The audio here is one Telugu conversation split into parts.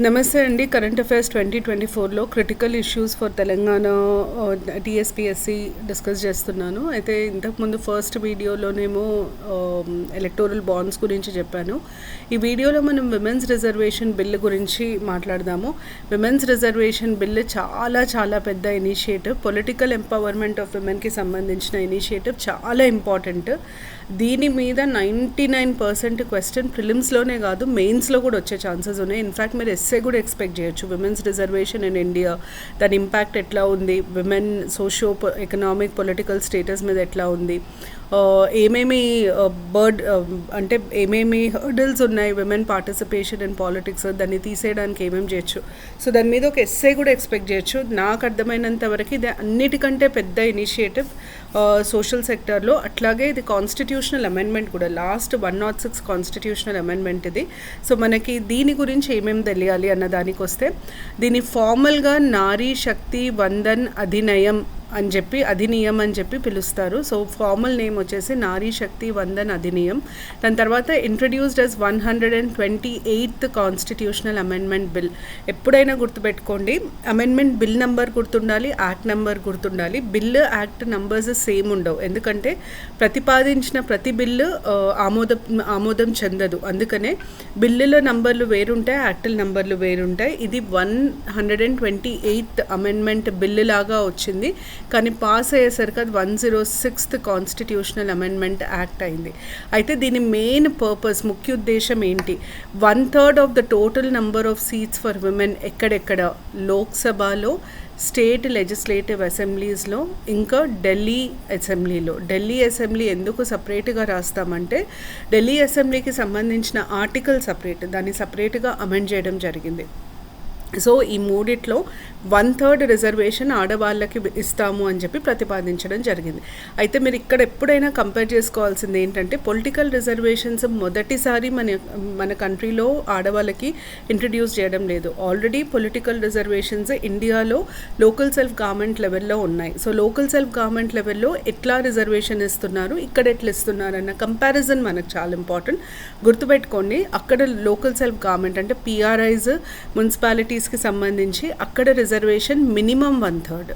నమస్తే అండి. కరెంట్ అఫైర్స్ 2024లో critical issues for Telangana TSPSC discuss చేస్తున్నాను. అయితే ఇంతకుముందు ఫస్ట్ వీడియోలోనేమో ఎలక్టోరల్ బాండ్స్ గురించి చెప్పాను. ఈ వీడియోలో మనం విమెన్స్ రిజర్వేషన్ బిల్లు గురించి మాట్లాడదాము. విమెన్స్ రిజర్వేషన్ బిల్లు చాలా పెద్ద ఇనిషియేటివ్. పొలిటికల్ ఎంపవర్మెంట్ ఆఫ్ విమెన్కి సంబంధించిన ఇనిషియేటివ్ చాలా ఇంపార్టెంట్. దీని మీద 99% క్వశ్చన్ ప్రిలిమ్స్లోనే కాదు మెయిన్స్లో కూడా వచ్చే ఛాన్సెస్ ఉన్నాయి. ఇన్ఫ్యాక్ట్ మీరు ఎస్సే కూడా ఎక్స్పెక్ట్ చేయొచ్చు. విమెన్స్ రిజర్వేషన్ ఇన్ ఇండియా, దాని ఇంపాక్ట్ ఎట్లా ఉంది, women socio economic political status మీద ఎట్లా ఉంది, ఏమేమి అంటే ఏమేమి హర్డిల్స్ ఉన్నాయి విమెన్ పార్టిసిపేషన్ ఇన్ పాలిటిక్స్, దాన్ని తీసేయడానికి ఏమేమి చేయొచ్చు. సో దాని మీద ఒక ఎస్సే కూడా ఎక్స్పెక్ట్ చేయొచ్చు. నాకు అర్థమైనంత వరకు ఇది అన్నిటికంటే పెద్ద ఇనిషియేటివ్ సోషల్ సెక్టర్లో. అట్లాగే ఇది కాన్స్టిట్యూషనల్ అమెండ్మెంట్ కూడా, లాస్ట్ 106 కాన్స్టిట్యూషనల్ అమెండ్మెంట్ ఇది. సో మనకి దీని గురించి ఏమేమి తెలియాలి అన్న దానికి వస్తే, దీని ఫార్మల్గా నారీ శక్తి వందన్ అధినియం అని చెప్పి పిలుస్తారు. సో ఫార్మల్ నేమ్ వచ్చేసి నారీ శక్తి వందన్ అధినియం. దాని తర్వాత introduced as 128th constitutional amendment bill. ఎప్పుడైనా గుర్తుపెట్టుకోండి, అమెండ్మెంట్ బిల్ నెంబర్ గుర్తుండాలి, యాక్ట్ నెంబర్ గుర్తుండాలి. బిల్లు యాక్ట్ నంబర్స్ సేమ్ ఉండవు, ఎందుకంటే ప్రతిపాదించిన ప్రతి బిల్లు ఆమోదం చెందదు. అందుకనే బిల్లుల నంబర్లు వేరుంటాయి, యాక్టుల నంబర్లు వేరుంటాయి. ఇది 128th అమెండ్మెంట్ బిల్లు లాగా వచ్చింది, కానీ పాస్ అయ్యేసరికి అది 106th కాన్స్టిట్యూషనల్ అమెండ్మెంట్ యాక్ట్ అయింది. అయితే దీని మెయిన్ పర్పస్, ముఖ్య ఉద్దేశం ఏంటి? 1/3 of the total number of seats for women ఎక్కడెక్కడ? లోక్సభలో, స్టేట్ లెజిస్లేటివ్ అసెంబ్లీస్లో, ఇంకా ఢిల్లీ అసెంబ్లీలో. ఢిల్లీ అసెంబ్లీ ఎందుకు సపరేట్గా రాస్తామంటే, ఢిల్లీ అసెంబ్లీకి సంబంధించిన ఆర్టికల్ సపరేట్, దాన్ని సపరేట్గా అమెండ్ చేయడం జరిగింది. సో ఈ మూడిట్లో 1/3 రిజర్వేషన్ ఆడవాళ్ళకి ఇస్తాము అని చెప్పి ప్రతిపాదించడం జరిగింది. అయితే మీరు ఇక్కడ ఎప్పుడైనా కంపేర్ చేసుకోవాల్సింది ఏంటంటే, పొలిటికల్ రిజర్వేషన్స్ మొదటిసారి మన కంట్రీలో ఆడవాళ్ళకి ఇంట్రడ్యూస్ చేయడం లేదు. ఆల్రెడీ పొలిటికల్ రిజర్వేషన్స్ ఇండియాలో లోకల్ సెల్ఫ్ గవర్నమెంట్ లెవెల్లో ఉన్నాయి. సో లోకల్ సెల్ఫ్ గవర్నమెంట్ లెవెల్లో ఎట్లా రిజర్వేషన్ ఇస్తున్నారు, ఇక్కడ ఎట్లా ఇస్తున్నారు అన్న కంపారిజన్ మనకు చాలా ఇంపార్టెంట్. గుర్తుపెట్టుకోండి, అక్కడ లోకల్ సెల్ఫ్ గవర్నమెంట్ అంటే పిఆర్ఐస్, మున్సిపాలిటీస్కి సంబంధించి అక్కడ రిజర్వేషన్ మినిమం 1/3,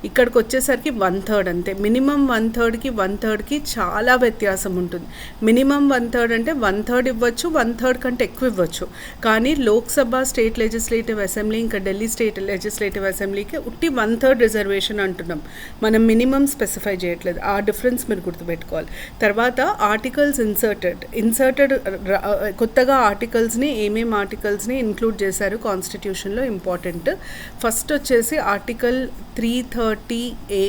ఇక్కడికి వచ్చేసరికి 1/3 అంతే. మినిమం 1/3కి 1/3కి చాలా వ్యత్యాసం ఉంటుంది. మినిమం 1/3 అంటే 1/3 ఇవ్వచ్చు, 1/3 కంటే ఎక్కువ ఇవ్వచ్చు. కానీ లోక్సభ, స్టేట్ లెజిస్లేటివ్ అసెంబ్లీ, ఇంకా ఢిల్లీ స్టేట్ లెజిస్లేటివ్ అసెంబ్లీకి ఉట్టి 1/3 రిజర్వేషన్ అంటున్నాం, మనం మినిమం స్పెసిఫై చేయట్లేదు. ఆ డిఫరెన్స్ మీరు గుర్తుపెట్టుకోవాలి. తర్వాత ఆర్టికల్స్ ఇన్సర్టెడ్ కొత్తగా ఆర్టికల్స్ని, ఏమేమి ఆర్టికల్స్ని ఇంక్లూడ్ చేశారు కాన్స్టిట్యూషన్లో, ఇంపార్టెంట్. ఫస్ట్ వచ్చేసి ఆర్టికల్ 330A,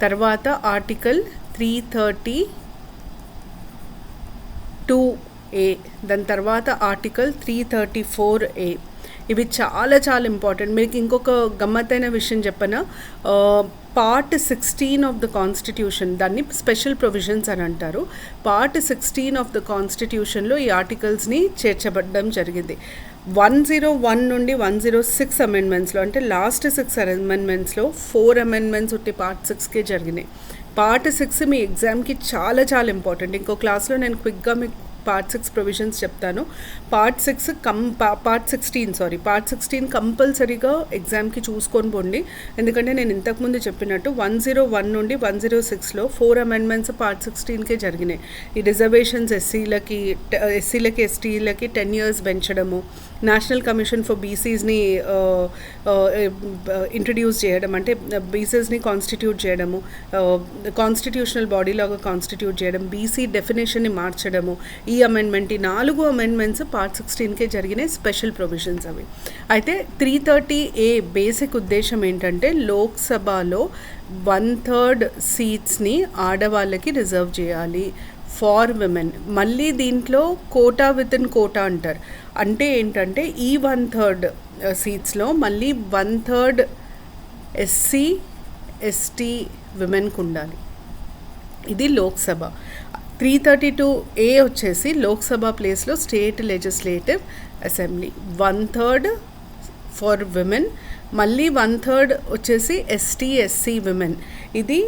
తర్వాత ఆర్టికల్ 332A, దాని తర్వాత ఆర్టికల్ 334A. ఇవి చాలా ఇంపార్టెంట్. మీకు ఇంకొక గమ్మత్తైన విషయం చెప్పనా, పార్ట్ 16 ఆఫ్ ద కాన్స్టిట్యూషన్, దాన్ని స్పెషల్ ప్రొవిజన్స్ అని అంటారు. పార్ట్ 16 ఆఫ్ ద కాన్స్టిట్యూషన్లో ఈ ఆర్టికల్స్ని చేర్చబడడం జరిగింది. 101 నుండి 106 అమెండ్మెంట్స్లో, అంటే లాస్ట్ 6 అమెండ్మెంట్స్లో 4 అమెండ్మెంట్స్ ఉట్టి పార్ట్ 6కే జరిగినాయి. పార్ట్ 6 మీ ఎగ్జామ్కి చాలా ఇంపార్టెంట్. ఇంకో క్లాస్లో నేను క్విక్గా మీకు పార్ట్ 6 ప్రొవిజన్స్ చెప్తాను. పార్ట్ 16 కంపల్సరీగా ఎగ్జామ్కి చూసుకొని పోండి. ఎందుకంటే నేను ఇంతకుముందు చెప్పినట్టు 101 నుండి 106లో 4 అమెండ్మెంట్స్ పార్ట్ 16కే జరిగినాయి. ఈ రిజర్వేషన్స్ ఎస్సీలకి, ఎస్టీలకి 10 years పెంచడము, నేషనల్ కమిషన్ ఫర్ బీసీస్ని ఇంట్రడ్యూస్ చేయడం, అంటే బీసీస్ని కాన్స్టిట్యూట్ చేయడము, కాన్స్టిట్యూషనల్ బాడీ లాగా కాన్స్టిట్యూట్ చేయడం, బీసీ డెఫినేషన్ని మార్చడము, ఈ అమెండ్మెంట్, ఈ 4 అమెండ్మెంట్స్ పార్ట్ 16కే జరిగినాయి, స్పెషల్ ప్రొవిజన్స్ అవి. అయితే 330A బేసిక్ ఉద్దేశం ఏంటంటే, లోక్సభలో 1/3 సీట్స్ని ఆడవాళ్ళకి రిజర్వ్ చేయాలి ఫార్ విమెన్. మళ్ళీ దీంట్లో కోటా విత్ ఇన్ కోటా అంటారు. అంటే ఏంటంటే, ఈ 1/3 సీట్స్లో మళ్ళీ 1/3 ఎస్సీ ఎస్టీ విమెన్కి ఉండాలి. ఇది లోక్సభ. 332A వచ్చేసి లోక్సభ ప్లేస్లో state legislative assembly. 1/3 for women, మళ్ళీ 1/3 వచ్చేసి ఎస్టీ ఎస్సీ విమెన్. ఇది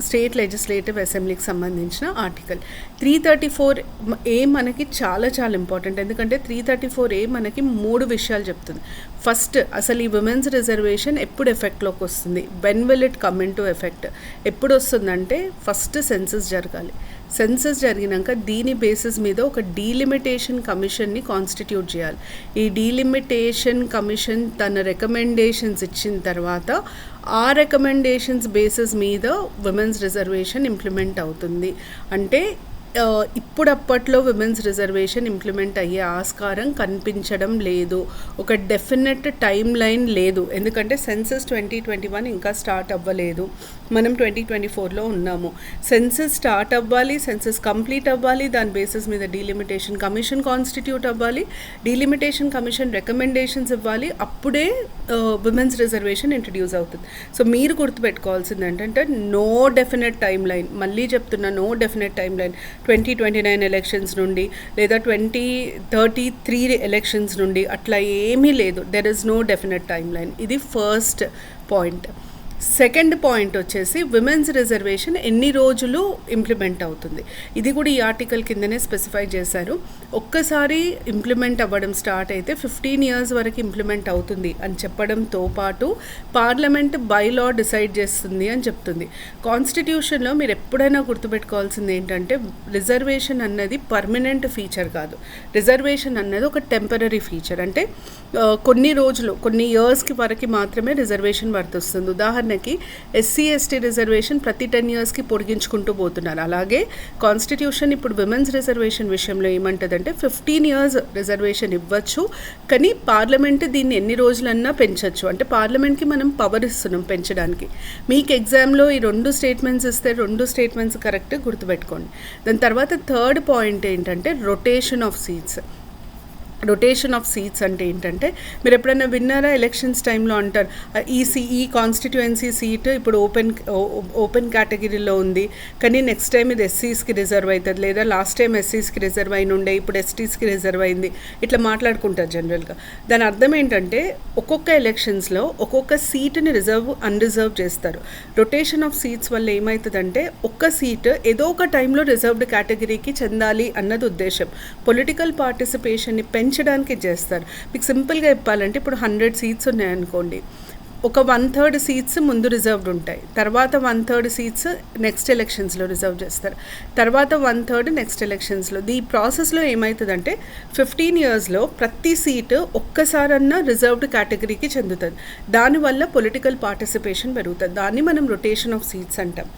స్టేట్ లెజిస్లేటివ్ అసెంబ్లీకి సంబంధించిన ఆర్టికల్. 334A మనకి చాలా చాలా ఇంపార్టెంట్, ఎందుకంటే 334A మనకి 3 విషయాలు చెప్తుంది. ఫస్ట్, అసలు ఈ విమెన్స్ రిజర్వేషన్ ఎప్పుడు ఎఫెక్ట్లోకి వస్తుంది, when will it come in to effect, ఎప్పుడు వస్తుందంటే ఫస్ట్ సెన్సస్ జరగాలి. సెన్సస్ జరిగినాక దీని బేసిస్ మీద ఒక డీలిమిటేషన్ కమిషన్ని కాన్స్టిట్యూట్ చేయాలి. ఈ డీలిమిటేషన్ కమిషన్ తన రికమెండేషన్స్ ఇచ్చిన తర్వాత ఆ రికమెండేషన్స్ బేసిస్ మీద విమెన్స్ రిజర్వేషన్ ఇంప్లిమెంట్ అవుతుంది. అంటే ఇప్పుడప్పట్లో విమెన్స్ రిజర్వేషన్ ఇంప్లిమెంట్ అయ్యే ఆస్కారం కనిపించడం లేదు. ఒక డెఫినెట్ టైం లైన్ లేదు, ఎందుకంటే సెన్సస్ 2021 ఇంకా స్టార్ట్ అవ్వలేదు, మనం 2024లో ఉన్నాము. సెన్సస్ స్టార్ట్ అవ్వాలి, సెన్సస్ కంప్లీట్ అవ్వాలి, దాని బేసిస్ మీద డీలిమిటేషన్ కమిషన్ కాన్స్టిట్యూట్ అవ్వాలి, డీలిమిటేషన్ కమిషన్ రికమెండేషన్స్ ఇవ్వాలి, అప్పుడే విమెన్స్ రిజర్వేషన్ ఇంట్రడ్యూస్ అవుతుంది. సో మీరు గుర్తుపెట్టుకోవాల్సింది ఏంటంటే నో డెఫినెట్ టైం లైన్, మళ్ళీ చెప్తున్నా, no definite timeline 2029 elections నుండి లేదా 2033 ఎలక్షన్స్ నుండి అట్లా ఏమీ లేదు. There is no definite timeline. ఇది ఫస్ట్ పాయింట్. సెకండ్ పాయింట్ వచ్చేసి విమెన్స్ రిజర్వేషన్ ఎన్ని రోజులు ఇంప్లిమెంట్ అవుతుంది, ఇది కూడా ఈ ఆర్టికల్ కిందనే స్పెసిఫై చేశారు. ఒక్కసారి ఇంప్లిమెంట్ అవ్వడం స్టార్ట్ అయితే 15 years వరకు ఇంప్లిమెంట్ అవుతుంది అని చెప్పడంతో పాటు పార్లమెంట్ బైలా డిసైడ్ చేస్తుంది అని చెప్తుంది. కాన్స్టిట్యూషన్లో మీరు ఎప్పుడైనా గుర్తుపెట్టుకోవాల్సింది ఏంటంటే రిజర్వేషన్ అన్నది పర్మనెంట్ ఫీచర్ కాదు, రిజర్వేషన్ అన్నది ఒక టెంపరీ ఫీచర్. అంటే కొన్ని రోజులు, కొన్ని ఇయర్స్కి వరకు మాత్రమే రిజర్వేషన్ వర్తిస్తుంది. ఉదాహరణకి ఎస్సీ ఎస్టీ రిజర్వేషన్ ప్రతి 10 yearsకి పొడిగించుకుంటూ పోతున్నారు. అలాగే కాన్స్టిట్యూషన్ ఇప్పుడు విమెన్స్ రిజర్వేషన్ విషయంలో ఏమంటుందంటే 15 years రిజర్వేషన్ ఇవ్వచ్చు, కానీ పార్లమెంట్ దీన్ని ఎన్ని రోజులన్నా పెంచవచ్చు. అంటే పార్లమెంట్కి మనం పవర్ ఇస్తున్నాం పెంచడానికి. మీకు ఎగ్జామ్లో ఈ 2 స్టేట్మెంట్స్ ఇస్తే 2 స్టేట్మెంట్స్ కరెక్ట్ గుర్తుపెట్టుకోండి. దాని తర్వాత థర్డ్ పాయింట్ ఏంటంటే rotation of seats. Rotation of seats అంటే ఏంటంటే మీరు ఎప్పుడైనా విన్నారా, ఎలక్షన్స్ టైంలో అంటారు ఈ కాన్స్టిట్యుయెన్సీ సీట్ ఇప్పుడు ఓపెన్ కేటగిరీలో ఉంది, కానీ నెక్స్ట్ టైం ఇది ఎస్సీస్కి రిజర్వ్ అవుతుంది, లేదా లాస్ట్ టైం ఎస్సీస్కి రిజర్వ్ అయిన ఉండే ఇప్పుడు ఎస్టీస్కి రిజర్వ్ అయింది, ఇట్లా మాట్లాడుకుంటారు జనరల్గా. దాని అర్థం ఏంటంటే ఒక్కొక్క ఎలక్షన్స్లో ఒక్కొక్క సీటుని అన్రిజర్వ్ చేస్తారు. రొటేషన్ ఆఫ్ సీట్స్ వల్ల ఏమవుతుందంటే ఒక్క సీట్ ఏదో ఒక టైంలో రిజర్వ్డ్ కేటగిరీకి చెందాలి అన్నది ఉద్దేశం. పొలిటికల్ పార్టిసిపేషన్ని పెంచడానికి చేస్తారు. మీకు సింపుల్గా చెప్పాలంటే ఇప్పుడు 100 seats ఉన్నాయనుకోండి, ఒక 1/3 seats ముందు రిజర్వ్డ్ ఉంటాయి, తర్వాత 1/3 seats నెక్స్ట్ ఎలక్షన్స్లో రిజర్వ్ చేస్తారు, తర్వాత 1/3 నెక్స్ట్ ఎలక్షన్స్లో. ఈ ప్రాసెస్లో ఏమవుతుందంటే 15 yearsలో ప్రతి సీటు ఒక్కసారన్నా రిజర్వ్డ్ కేటగిరీకి చెందుతుంది. దానివల్ల పొలిటికల్ పార్టిసిపేషన్ పెరుగుతుంది. దాన్ని మనం రొటేషన్ ఆఫ్ సీట్స్ అంటాం.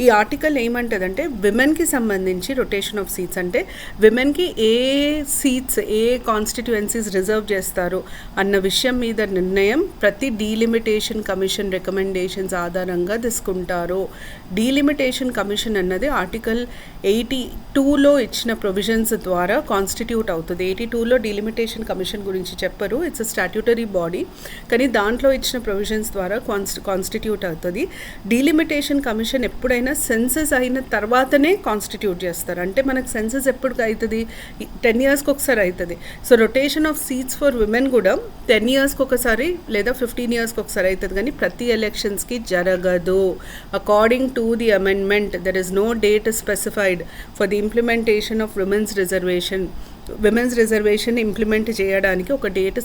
ఈ ఆర్టికల్ ఏమంటుందంటే విమెన్కి సంబంధించి రొటేషన్ ఆఫ్ సీట్స్ అంటే విమెన్కి ఏ సీట్స్ ఏ కాన్స్టిట్యుయెన్సీస్ రిజర్వ్ చేస్తారు అన్న విషయం మీద నిర్ణయం ప్రతి డీలిమిటేషన్ కమిషన్ రికమెండేషన్స్ ఆధారంగా తీసుకుంటారు. డీలిమిటేషన్ కమిషన్ అన్నది ఆర్టికల్ 82లో ఇచ్చిన ప్రొవిజన్స్ ద్వారా కాన్స్టిట్యూట్ అవుతుంది. 82లో డీలిమిటేషన్ కమిషన్ గురించి చెప్పరు, ఇట్స్ అ స్టాట్యూటరీ బాడీ, కానీ దాంట్లో ఇచ్చిన ప్రొవిజన్స్ ద్వారా కాన్స్టిట్యూట్ అవుతుంది. డీలిమిటేషన్ కమిషన్ ఎప్పుడైనా సెన్సస్ అయిన తర్వాతనే కాన్స్టిట్యూట్ చేస్తారు. అంటే మనకు సెన్సస్ ఎప్పుడు అవుతుంది, 10 yearsకి ఒకసారి అవుతుంది. So rotation of seats for women కూడా 10 yearsకి ఒకసారి లేదా 15 yearsకి ఒకసారి అవుతుంది, కానీ ప్రతి ఎలక్షన్స్కి జరగదు. According to the amendment there is no date specified for the implementation of women's reservation implement చేయడానికి ఒక డేట్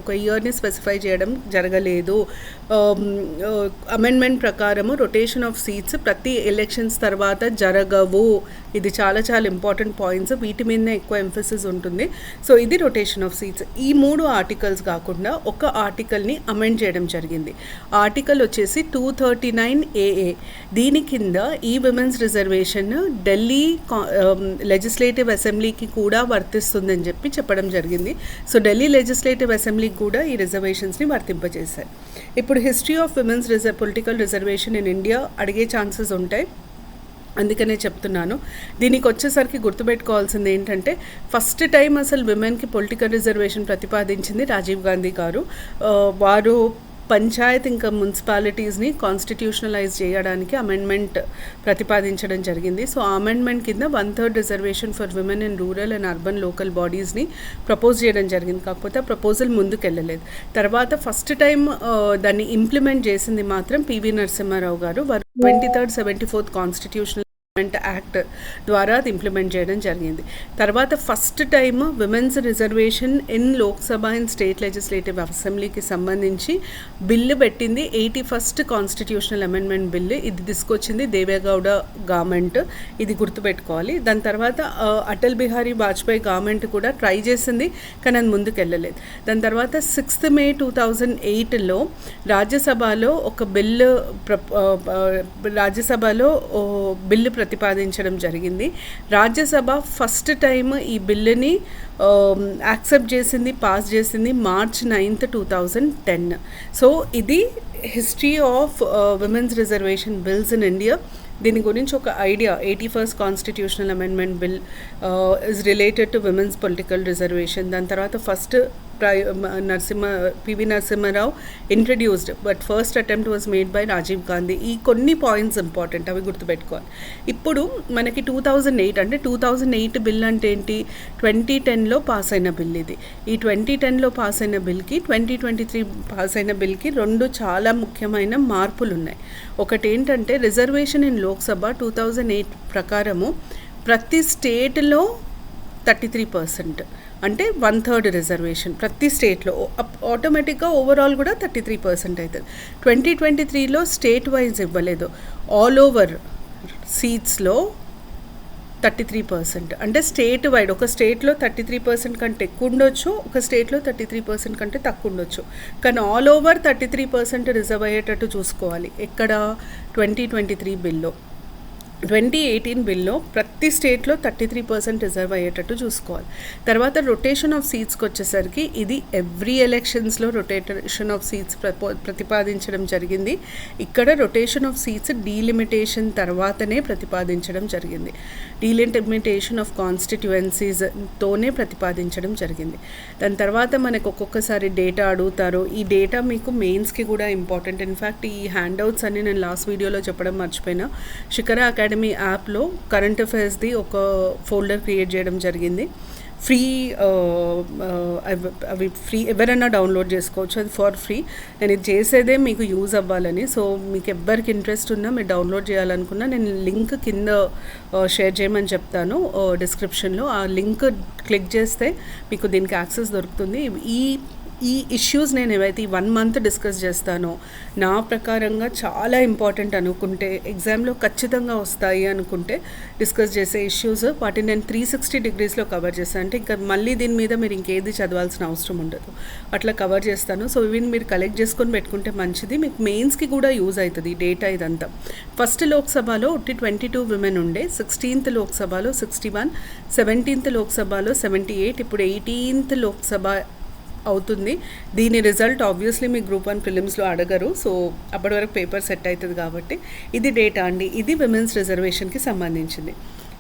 ఒక ఇయర్ని స్పెసిఫై చేయడం జరగలేదు. అమెండ్మెంట్ ప్రకారము రొటేషన్ ఆఫ్ సీట్స్ ప్రతి ఎలక్షన్స్ తర్వాత జరగవు. ఇది చాలా చాలా ఇంపార్టెంట్ పాయింట్స్, వీటి మీదనే ఎక్కువ ఎంఫసిస్ ఉంటుంది. సో ఇది రొటేషన్ ఆఫ్ సీట్స్. ఈ 3 ఆర్టికల్స్ కాకుండా ఒక ఆర్టికల్ని అమెండ్ చేయడం జరిగింది. ఆర్టికల్ వచ్చేసి 239AA. దీని కింద ఈ విమెన్స్ రిజర్వేషన్ ఢిల్లీ లెజిస్లేటివ్ అసెంబ్లీకి కూడా వర్తిస్తుందని చెప్పడం జరిగింది. సో ఢిల్లీ లెజిస్లేటివ్ అసెంబ్లీకి కూడా ఈ రిజర్వేషన్స్ని వర్తింపజేశారు. ఇప్పుడు history of women's political reservation in India అడిగే ఛాన్సెస్ ఉంటాయి, అందుకనే చెప్తున్నాను. దీనికి వచ్చేసరికి గుర్తుపెట్టుకోవాల్సింది ఏంటంటే ఫస్ట్ టైం అసలు విమెన్కి పొలిటికల్ రిజర్వేషన్ ప్రతిపాదించింది రాజీవ్ గాంధీ గారు. వారు పంచాయత్ ఇంకా మున్సిపాలిటీస్ని కాన్స్టిట్యూషనలైజ్ చేయడానికి అమెండ్మెంట్ ప్రతిపాదించడం జరిగింది. సో ఆ అమెండ్మెంట్ కింద 1/3 reservation for women in rural and urban local బాడీస్ని ప్రపోజ్ చేయడం జరిగింది. కాకపోతే ఆ ప్రపోజల్ ముందుకెళ్ళలేదు. తర్వాత ఫస్ట్ టైం దాన్ని ఇంప్లిమెంట్ చేసింది మాత్రం పివి నరసింహారావు గారు. 23rd 74th కాన్స్టిట్యూషనల్ యాక్ట్ ద్వారా అది ఇంప్లిమెంట్ చేయడం జరిగింది. తర్వాత first time women's reservation in Lok Sabha and state legislative అసెంబ్లీకి సంబంధించి బిల్లు పెట్టింది 81st కాన్స్టిట్యూషనల్ అమెండ్మెంట్ బిల్లు. ఇది తీసుకొచ్చింది దేవేగౌడ గవర్నమెంట్, ఇది గుర్తుపెట్టుకోవాలి. దాని తర్వాత అటల్ బిహారీ వాజ్పేయి గవర్నమెంట్ కూడా ట్రై చేసింది, కానీ అది ముందుకు వెళ్ళలేదు. దాని తర్వాత 6th May 2008లో రాజ్యసభలో ఒక బిల్లు ప్రతిపాదించడం జరిగింది. రాజ్యసభ ఫస్ట్ టైం ఈ బిల్లుని యాక్సెప్ట్ చేసింది, పాస్ చేసింది March 9th 2010. సో ఇది history of women's reservation bills in India. దీని గురించి ఒక idea, 81st constitutional amendment bill is related to women's political reservation. దాని తర్వాత first PV Narasimha Rao introduced, but first attempt was made by Rajiv Gandhi. ఈ కొన్ని పాయింట్స్ ఇంపార్టెంట్, అవి గుర్తుపెట్టుకోవాలి. ఇప్పుడు మనకి 2008 అంటే 2008 బిల్ అంటే ఏంటి, 2010లో పాస్ అయిన బిల్ ఇది. ఈ 2010లో పాస్ అయిన బిల్కి 2023 పాస్ అయిన బిల్కి రెండు చాలా ముఖ్యమైన మార్పులు ఉన్నాయి. ఒకటి ఏంటంటే రిజర్వేషన్ ఇన్ లోక్సభ 2008 ప్రకారము ప్రతి స్టేట్లో 33%, అంటే 1/3 రిజర్వేషన్ ప్రతి స్టేట్లో. ఆటోమేటిక్గా ఓవరాల్ కూడా 33% అవుతుంది. 2023లో స్టేట్ వైజ్ ఇవ్వలేదు, ఆల్ ఓవర్ సీట్స్లో 33%. అంటే స్టేట్ వైడ్ ఒక స్టేట్లో 33% కంటే ఎక్కువ ఉండొచ్చు, ఒక స్టేట్లో 33% కంటే తక్కువ ఉండొచ్చు, కానీ ఆల్ ఓవర్ 33% రిజర్వ్ అయ్యేటట్టు చూసుకోవాలి. ఎక్కడ 2023 బిల్లో. 2018 బిల్లో ప్రతి స్టేట్లో 33% రిజర్వ్ అయ్యేటట్టు చూసుకోవాలి. తర్వాత రొటేషన్ ఆఫ్ సీట్స్కి వచ్చేసరికి ఇది ఎవ్రీ ఎలక్షన్స్లో రొటేషన్ ఆఫ్ సీట్స్ ప్రతిపాదించడం జరిగింది. ఇక్కడ రొటేషన్ ఆఫ్ సీట్స్ డీలిమిటేషన్ తర్వాతనే ప్రతిపాదించడం జరిగింది. డీలిమిటేషన్ ఆఫ్ కాన్స్టిట్యుయెన్సీస్తోనే ప్రతిపాదించడం జరిగింది. దాని తర్వాత మనకు ఒక్కొక్కసారి డేటా అడుగుతారు. ఈ డేటా మీకు మెయిన్స్కి కూడా ఇంపార్టెంట్. ఇన్ఫ్యాక్ట్ ఈ హ్యాండ్అవుట్స్ అన్ని నేను లాస్ట్ వీడియోలో చెప్పడం మర్చిపోయినా. శిఖర అకాడమీ యాప్లో కరెంట్ అఫైర్స్ది ఒక ఫోల్డర్ క్రియేట్ చేయడం జరిగింది. ఫ్రీ, అవి ఫ్రీ, ఎవరైనా డౌన్లోడ్ చేసుకోవచ్చు, అది ఫర్ ఫ్రీ. నేను ఇది చేసేదే మీకు యూజ్ అవ్వాలని. సో మీకు ఎవ్వరికి ఇంట్రెస్ట్ ఉన్నా, మీరు డౌన్లోడ్ చేయాలనుకున్నా నేను లింక్ కింద షేర్ చేయమని చెప్తాను డిస్క్రిప్షన్లో. ఆ లింక్ క్లిక్ చేస్తే మీకు దీనికి యాక్సెస్ దొరుకుతుంది. ఈ ఇష్యూస్ నేను ఏవైతే 1 month డిస్కస్ చేస్తానో నా ప్రకారంగా చాలా ఇంపార్టెంట్ అనుకుంటే, ఎగ్జామ్లో ఖచ్చితంగా వస్తాయి అనుకుంటే డిస్కస్ చేసే ఇష్యూస్, వాటిని నేను 360 degreesలో కవర్ చేస్తాను. అంటే ఇంకా మళ్ళీ దీని మీద మీరు ఇంకేది చదవాల్సిన అవసరం ఉండదు, అట్లా కవర్ చేస్తాను. సో ఇవి మీరు కలెక్ట్ చేసుకొని పెట్టుకుంటే మంచిది, మీకు మెయిన్స్కి కూడా యూజ్ అవుతుంది డేటా ఇదంతా. ఫస్ట్ లోక్సభలో 22 విమెన్ ఉండే, 16th లోక్సభలో 61, 17th లోక్సభలో 78, ఇప్పుడు 18th లోక్సభ అవుతుంది. దీని రిజల్ట్ ఆబ్వియస్లీ మీ గ్రూప్ 1 ప్రిలిమ్స్లో అడగరు. సో అప్పటి వరకు పేపర్ సెట్ అవుతుంది కాబట్టి ఇది డేటా అండి. ఇది విమెన్స్ రిజర్వేషన్కి సంబంధించింది.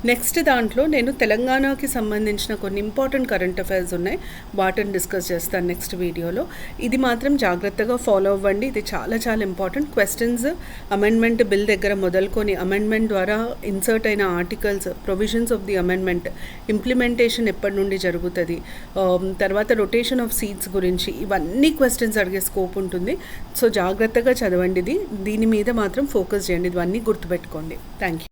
నెక్స్ట్ దాంట్లో నేను తెలంగాణకి సంబంధించిన కొన్ని ఇంపార్టెంట్ కరెంట్ అఫైర్స్ ఉన్నాయి, వాటిని డిస్కస్ చేస్తాను నెక్స్ట్ వీడియోలో. ఇది మాత్రం జాగ్రత్తగా ఫాలో అవ్వండి, ఇది చాలా చాలా ఇంపార్టెంట్. క్వశ్చన్స్ అమెండ్మెంట్ బిల్ దగ్గర మొదలుకొని అమెండ్మెంట్ ద్వారా ఇన్సర్ట్ అయిన articles, provisions of the amendment, implementation ఎప్పటి నుండి జరుగుతుంది, తర్వాత రొటేషన్ ఆఫ్ సీట్స్ గురించి, ఇవన్నీ క్వశ్చన్స్ అడిగే స్కోప్ ఉంటుంది. సో జాగ్రత్తగా చదవండి, దీని మీద మాత్రం ఫోకస్ చేయండి, ఇవన్నీ గుర్తుపెట్టుకోండి. Thank you.